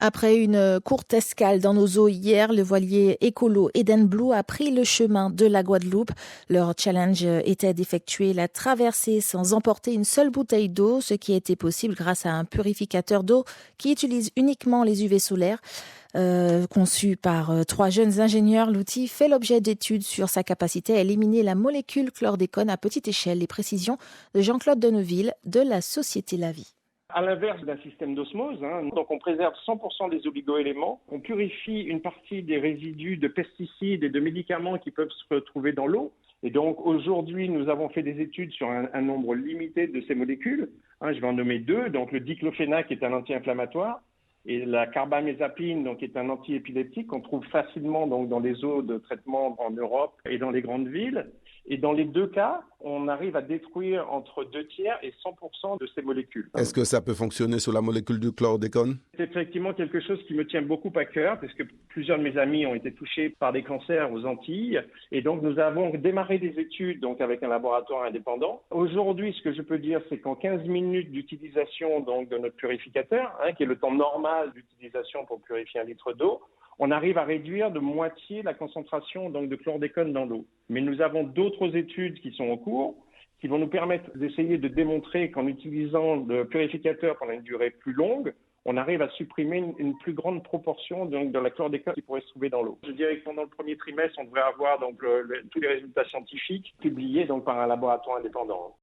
Après une courte escale dans nos eaux hier, le voilier écolo Eden Blue a pris le chemin de la Guadeloupe. Leur challenge était d'effectuer la traversée sans emporter une seule bouteille d'eau, ce qui a été possible grâce à un purificateur d'eau qui utilise uniquement les UV solaires. Conçu par 3 jeunes ingénieurs, l'outil fait l'objet d'études sur sa capacité à éliminer la molécule chlordécone à petite échelle. Les précisions de Jean-Claude Denneville de la société La Vie. À l'inverse d'un système d'osmose, donc on préserve 100% des oligoéléments, on purifie une partie des résidus de pesticides et de médicaments qui peuvent se retrouver dans l'eau. Et donc aujourd'hui, nous avons fait des études sur un nombre limité de ces molécules. Je vais en nommer 2, donc le diclofénac qui est un anti-inflammatoire et la carbamazepine, donc qui est un antiépileptique qu'on trouve facilement donc dans les eaux de traitement en Europe et dans les grandes villes. Et dans les 2 cas, on arrive à détruire entre 2/3 et 100% de ces molécules. Est-ce que ça peut fonctionner sur la molécule du chlordécone? C'est effectivement quelque chose qui me tient beaucoup à cœur, parce que plusieurs de mes amis ont été touchés par des cancers aux Antilles. Et donc, nous avons démarré des études donc, avec un laboratoire indépendant. Aujourd'hui, ce que je peux dire, c'est qu'en 15 minutes d'utilisation donc, de notre purificateur, qui est le temps normal d'utilisation pour purifier 1 litre d'eau, on arrive à réduire de moitié la concentration donc, de chlordécone dans l'eau. Mais nous avons d'autres études qui sont en cours, qui vont nous permettre d'essayer de démontrer qu'en utilisant le purificateur pendant une durée plus longue, on arrive à supprimer une plus grande proportion donc, de la chlordécone qui pourrait se trouver dans l'eau. Je dirais que pendant le premier trimestre, on devrait avoir donc, tous les résultats scientifiques publiés donc, par un laboratoire indépendant.